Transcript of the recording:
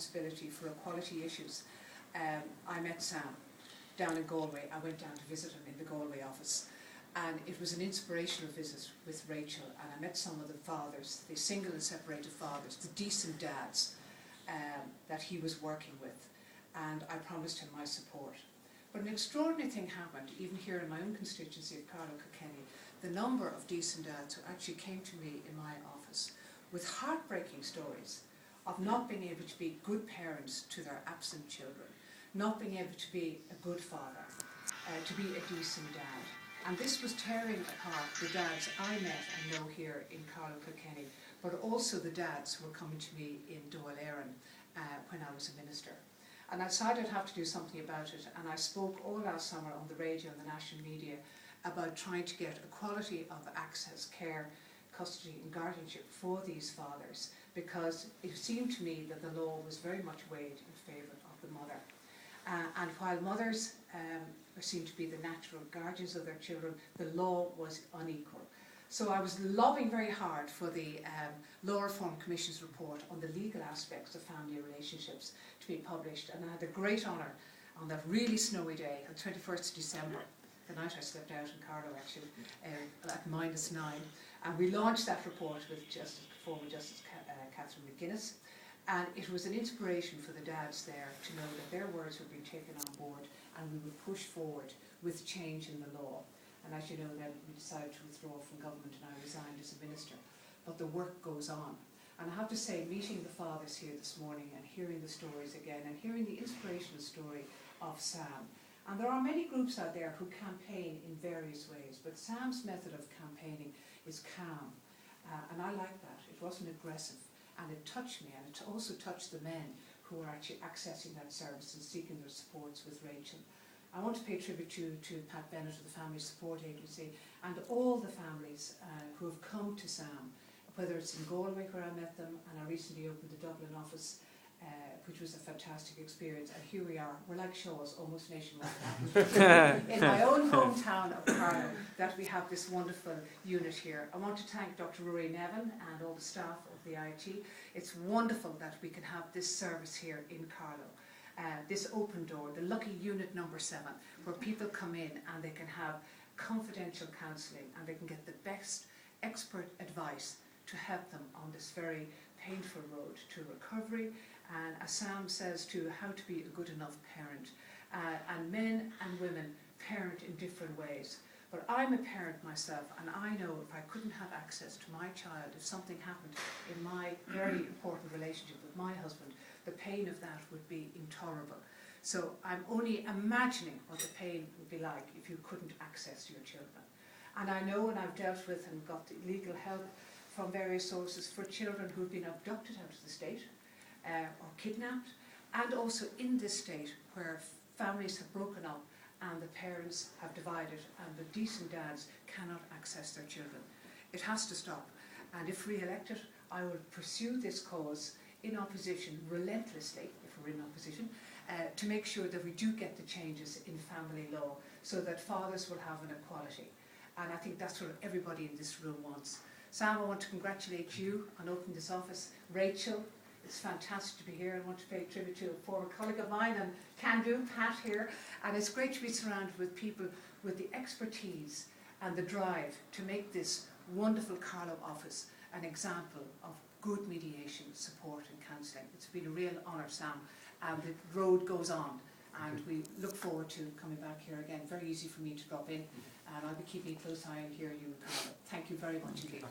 responsibility for equality issues, I met Sam down in Galway. I went down to visit him in the Galway office, and it was an inspirational visit with Rachel, and I met some of the fathers, the single and separated fathers, the decent dads that he was working with, and I promised him my support. But an extraordinary thing happened, even here in my own constituency of Carlow, Kilkenny. The number of decent dads who actually came to me in my office with heartbreaking stories of not being able to be good parents to their absent children, not being able to be a good father, to be a decent dad. And this was tearing apart the dads I met and know here in Carlow, Kilkenny, but also the dads who were coming to me in Dáil Éireann when I was a minister. And I decided I'd have to do something about it, and I spoke all last summer on the radio and the national media about trying to get equality of access, care, custody and guardianship for these fathers, because it seemed to me that the law was very much weighed in favour of the mother. And while mothers seem to be the natural guardians of their children, the law was unequal. So I was lobbying very hard for the Law Reform Commission's report on the legal aspects of family relationships to be published, and I had the great honour on that really snowy day, on 21st of December, the night I slept out in Carlow actually, at -9, and we launched that report with former Justice Catherine McGuinness, and it was an inspiration for the dads there to know that their words were being taken on board, and we would push forward with change in the law. And as you know, then we decided to withdraw from government and I resigned as a minister. But the work goes on. And I have to say, meeting the fathers here this morning and hearing the stories again and hearing the inspirational story of Sam. And there are many groups out there who campaign in various ways, but Sam's method of campaigning is calm. And I like that. It wasn't aggressive. And it touched me, and it also touched the men who are actually accessing that service and seeking their supports with Rachel. I want to pay tribute to Pat Bennett of the Family Support Agency and all the families who have come to Sam, whether it's in Galway where I met them, and I recently opened the Dublin office, which was a fantastic experience. And here we are, we're like Shaws, almost nationwide. In my own hometown of Carlow, that we have this wonderful unit here. I want to thank Dr. Rory Nevin and all the staff of the IIT. It's wonderful that we can have this service here in Carlow. This open door, the lucky unit number 7, where people come in and they can have confidential counselling and they can get the best expert advice to help them on this very painful road to recovery, and as Sam says, to how to be a good enough parent. And men and women parent in different ways. But I'm a parent myself, and I know if I couldn't have access to my child, if something happened in my very important relationship with my husband, the pain of that would be intolerable. So I'm only imagining what the pain would be like if you couldn't access your children. And I know, and I've dealt with and got legal help from various sources for children who've been abducted out of the state or kidnapped, and also in this state where families have broken up and the parents have divided and the decent dads cannot access their children. It has to stop. And if re-elected, I will pursue this cause in opposition relentlessly, if we're in opposition, to make sure that we do get the changes in family law so that fathers will have an equality. And I think that's what everybody in this room wants. Sam, I want to congratulate you on opening this office. Rachel, it's fantastic to be here. I want to pay tribute to a former colleague of mine and can-do, Pat, here. And it's great to be surrounded with people with the expertise and the drive to make this wonderful Carlow office an example of good mediation, support and counselling. It's been a real honour, Sam, and the road goes on, and we look forward to coming back here again. Very easy for me to drop in, and I'll be keeping a close eye on hearing you in Carlow. Thank you very much indeed.